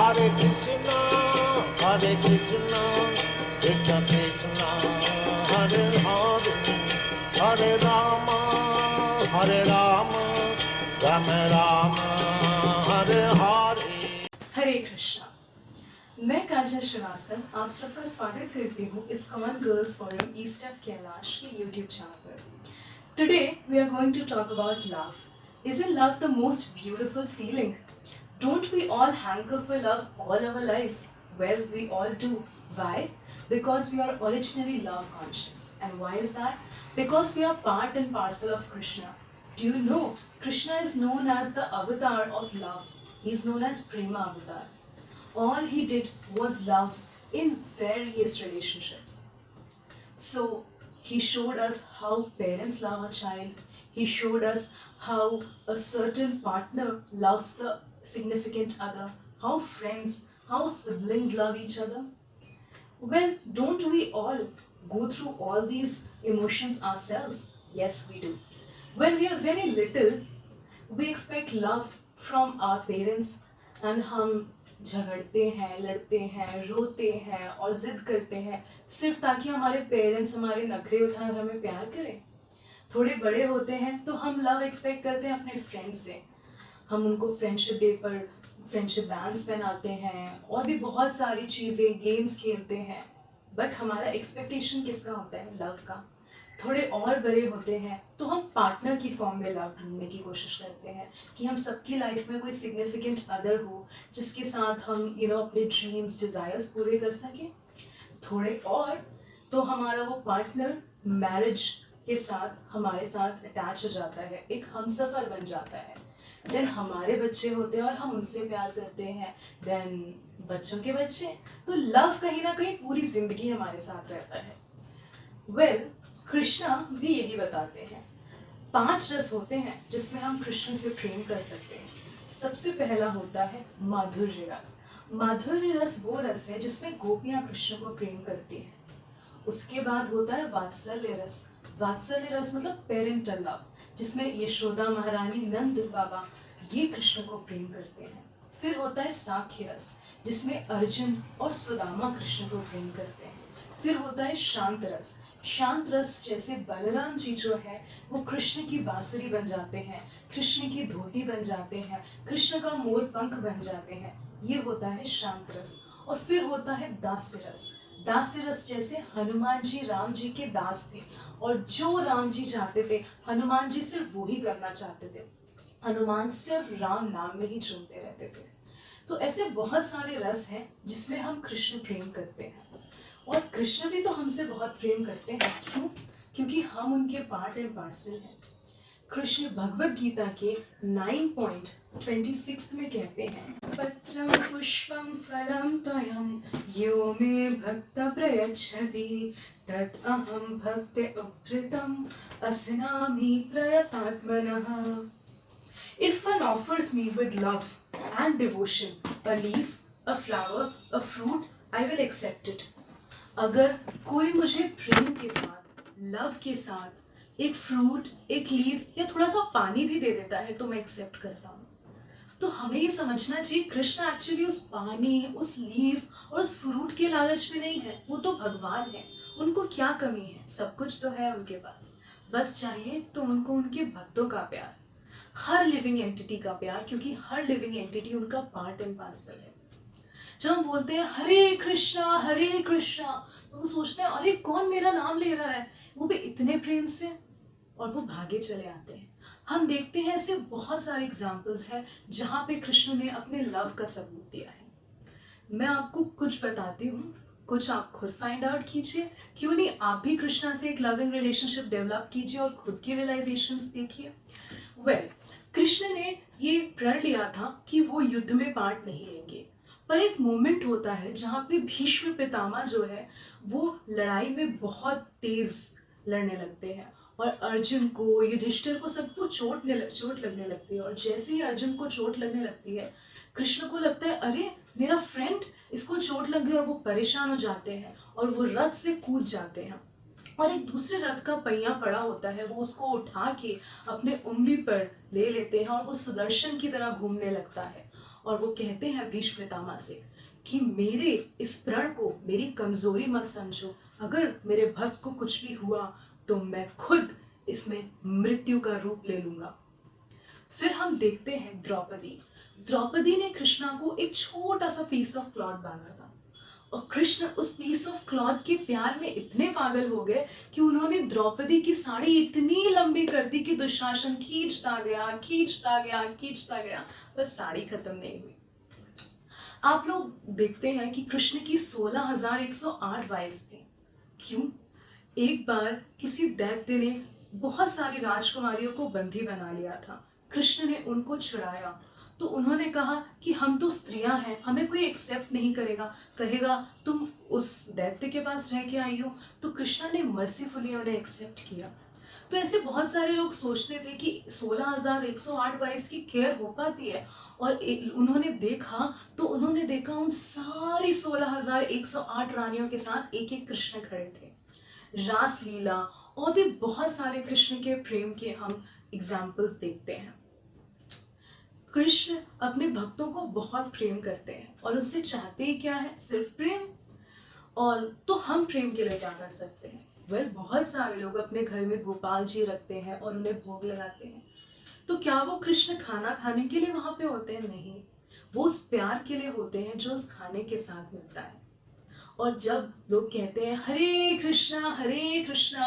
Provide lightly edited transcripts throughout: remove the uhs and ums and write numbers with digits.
Hare Krishna, Hare Krishna, Krishna Krishna, Hare Hare, Hare Rama, Hare Rama, Rama Rama, Hare Hare. हरे कृष्णा। मैं काजल श्रीवास्तव आप सबका स्वागत करती हूँ इस common girls forum east of Kailash के यूट्यूब चैनल पर। Today we are going to talk about love. Isn't love the most beautiful feeling? Don't we all hanker for love all our lives? Well, we all do. Why? Because we are originally love conscious. And why is that? Because we are part and parcel of Krishna. Do you know Krishna is known as the avatar of love? He is known as Prema Avatar. All he did was love in various relationships. So he showed us how parents love a child. He showed us how a certain partner loves the significant other, how friends, how siblings love each other. Well, don't we all go through all these emotions ourselves? Yes, we do. When we are very little, we expect love from our parents and हम झगड़ते हैं, लड़ते हैं, रोते हैं और जिद करते हैं सिर्फ ताकि हमारे पेरेंट्स हमारे नखरे उठाएं और हमें प्यार करें. थोड़े बड़े होते हैं तो हम लव एक्सपेक्ट करते हैं अपने फ्रेंड्स से. हम उनको फ्रेंडशिप डे पर फ्रेंडशिप बैंड्स पहनाते हैं और भी बहुत सारी चीज़ें, गेम्स खेलते हैं. बट हमारा एक्सपेक्टेशन किसका होता है? लव का. थोड़े और बड़े होते हैं तो हम पार्टनर की फॉर्म में लव ढूंढने की कोशिश करते हैं कि हम सबकी लाइफ में कोई सिग्निफिकेंट अदर हो जिसके साथ हम अपने ड्रीम्स, डिज़ायर्स पूरे कर सकें. थोड़े और तो हमारा वो पार्टनर मैरिज के साथ हमारे साथ अटैच हो जाता है, एक हमसफ़र बन जाता है. देन हमारे बच्चे होते हैं और हम उनसे प्यार करते हैं. देन बच्चों के बच्चे. तो लव कहीं ना कहीं पूरी ज़िंदगी हमारे साथ रहता है. वेल, कृष्णा भी यही बताते हैं. 5 रस होते हैं जिसमें हम कृष्ण से प्रेम कर सकते हैं. सबसे पहला होता है माधुर्य रस. माधुर्य रस वो रस है जिसमें गोपियाँ कृष्ण को प्रेम करती हैं. उसके बाद होता है वात्सल्य रस. वात्सल्य रस मतलब पेरेंटल लव, जिसमें यशोदा महारानी, नंद बाबा ये कृष्ण को प्रेम करते हैं. फिर होता है साख्य रस जिसमें अर्जुन और सुदामा कृष्ण को प्रेम करते हैं. फिर होता है शांत रस. शांत रस जैसे बलराम जी जो है वो कृष्ण की बांसुरी बन जाते हैं, कृष्ण की धोती बन जाते हैं, कृष्ण का मोर पंख बन जाते हैं. ये होता है शांत रस. और फिर होता है दास्य रस. दास्य रस जैसे हनुमान जी राम जी के दास थे और जो राम जी चाहते थे हनुमान जी सिर्फ वो ही करना चाहते थे. हनुमान सिर्फ राम नाम में ही झूमते रहते थे. तो ऐसे बहुत सारे रस हैं जिसमें हम कृष्ण प्रेम करते हैं. और कृष्ण भी तो हमसे बहुत प्रेम करते हैं. क्यों? क्योंकि हम उनके पार्ट एंड पार्सल हैं. कृष्ण भगवत गीता के 9.26 में कहते हैं, पत्रम पुष्पम फलम तोयम यो मे भक्त प्रयच्छति तत् अहम भक्ति उपृतम अस्नामि प्रयतात्मनः. If one offers me with love and devotion a leaf, a flower, a fruit, I will accept it. अगर कोई मुझे प्रेम के साथ, लव के साथ एक फ्रूट, एक लीफ या थोड़ा सा पानी भी दे देता है तो मैं एक्सेप्ट करता हूँ. तो हमें ये समझना चाहिए कृष्ण एक्चुअली उस पानी, उस लीफ और उस फ्रूट के लालच में नहीं है. वो तो भगवान है. उनको क्या कमी है? सब कुछ तो है उनके पास. बस चाहिए तो उनको उनके भक्तों का प्यार, हर लिविंग एंटिटी का प्यार, क्योंकि हर लिविंग एंटिटी उनका पार्ट एंड पार्सल है. जब हम बोलते हैं हरे कृष्णा तो वो सोचते हैं अरे कौन मेरा नाम ले रहा है, वो भी इतने प्रेम से, और वो भागे चले आते हैं. हम देखते हैं ऐसे बहुत सारे एग्जाम्पल्स हैं जहाँ पे कृष्ण ने अपने लव का सबूत दिया है. मैं आपको कुछ बताती हूँ, कुछ आप खुद फाइंड आउट कीजिए. क्यों नहीं आप भी कृष्णा से एक लविंग रिलेशनशिप डेवलप कीजिए और खुद की रियलाइजेशंस देखिए. वेल, कृष्ण ने ये प्रण लिया था कि वो युद्ध में पार्ट नहीं लेंगे. पर एक मोमेंट होता है जहाँ पे भीष्म पितामह जो है वो लड़ाई में बहुत तेज लड़ने लगते हैं और अर्जुन को, युधिष्ठिर को, सबको चोट लगने लगती है. और जैसे ही अर्जुन को चोट लगने लगती है कृष्ण को लगता है अरे मेरा फ्रेंड, इसको चोट लग गई. और वो परेशान हो जाते हैं और वो रथ से कूद जाते हैं और एक दूसरे रथ का पहिया पड़ा होता है, वो उसको उठा के अपने उंगली पर ले लेते हैं और वो सुदर्शन की तरह घूमने लगता है. और वो कहते हैं भीष्म पितामह से कि मेरे इस प्रण को मेरी कमजोरी मत समझो, अगर मेरे भक्त को कुछ भी हुआ तो मैं खुद इसमें मृत्यु का रूप ले लूंगा। फिर हम देखते हैं द्रौपदी। द्रौपदी ने कृष्णा को एक छोटा सा पीस ऑफ क्लॉथ बांधा था और कृष्ण उस पीस ऑफ क्लॉथ के प्यार में इतने पागल हो गए कि उन्होंने द्रौपदी की साड़ी इतनी लंबी कर दी कि दुशासन खींचता गया खींचता गया खींचता गया, पर साड़ी खत्म नहीं हुई। आप लोग देखते हैं कि कृष्ण की 16,108 वाइफ्स थी। क्यों? एक बार किसी दैत्य ने बहुत सारी राजकुमारियों को बंदी बना लिया था। कृष्ण ने उनको छुड़ाया तो उन्होंने कहा कि हम तो स्त्रियां हैं, हमें कोई एक्सेप्ट नहीं करेगा, कहेगा तुम उस दैत्य के पास रह के आई हो। तो कृष्णा ने मर्सीफुली उन्हें एक्सेप्ट किया। तो ऐसे बहुत सारे लोग सोचते थे कि 16,108 वाइफ्स की केयर हो पाती है, और उन्होंने देखा उन सारी 16,108 रानियों के साथ एक एक कृष्ण खड़े थे। रासलीला और भी बहुत सारे कृष्ण के प्रेम के हम एग्जाम्पल्स देखते हैं। कृष्ण अपने भक्तों को बहुत प्रेम करते हैं और उससे चाहते ही क्या है? सिर्फ प्रेम। और तो हम प्रेम के लिए क्या कर सकते हैं? बहुत सारे लोग अपने घर में गोपाल जी रखते हैं और उन्हें भोग लगाते हैं। तो क्या वो कृष्ण खाना खाने के लिए वहां पे होते हैं? नहीं, वो उस प्यार के लिए होते हैं जो उस खाने के साथ मिलता है। और जब लोग कहते हैं हरे कृष्णा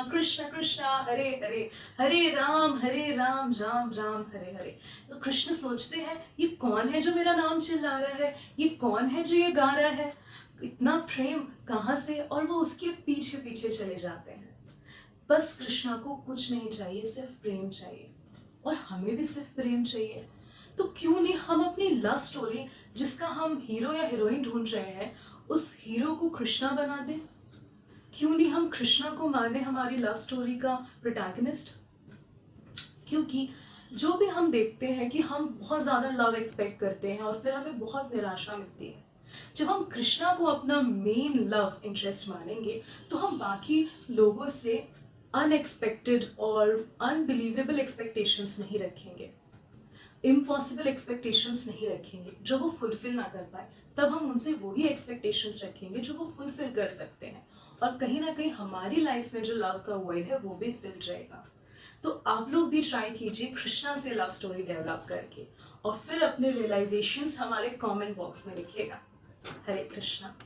कृष्ण कृष्णा हरे हरे, हरे राम राम राम हरे हरे, तो कृष्ण सोचते हैं ये कौन है जो मेरा नाम चिल्ला रहा है, ये कौन है जो ये गा रहा है, इतना प्रेम कहाँ से? और वो उसके पीछे पीछे चले जाते हैं। बस कृष्णा को कुछ नहीं चाहिए, सिर्फ प्रेम चाहिए, और हमें भी सिर्फ प्रेम चाहिए। तो क्यों नहीं हम अपनी लव स्टोरी, जिसका हम हीरो या हीरोइन ढूंढ रहे हैं, उस हीरो को कृष्णा बना दें? क्यों नहीं हम कृष्णा को माने हमारी लव स्टोरी का प्रोटैगनिस्ट? क्योंकि जो भी हम देखते हैं कि हम बहुत ज़्यादा लव एक्सपेक्ट करते हैं और फिर हमें बहुत निराशा मिलती है। जब हम कृष्णा को अपना मेन लव इंटरेस्ट मानेंगे तो हम बाकी लोगों से अनएक्सपेक्टेड और अनबिलीवेबल एक्सपेक्टेशंस नहीं रखेंगे, इम्पॉसिबल एक्सपेक्टेशंस नहीं रखेंगे जो वो फुलफिल ना कर पाए। तब हम उनसे वही एक्सपेक्टेशंस रखेंगे जो वो फुलफिल कर सकते हैं, और कहीं ना कहीं हमारी लाइफ में जो लव का वॉइड है वो भी फिल रहेगा। तो आप लोग भी ट्राई कीजिए कृष्णा से लव स्टोरी डेवलप करके, और फिर अपने रियलाइजेशंस हमारे कमेंट बॉक्स में लिखिएगा। हरे कृष्णा।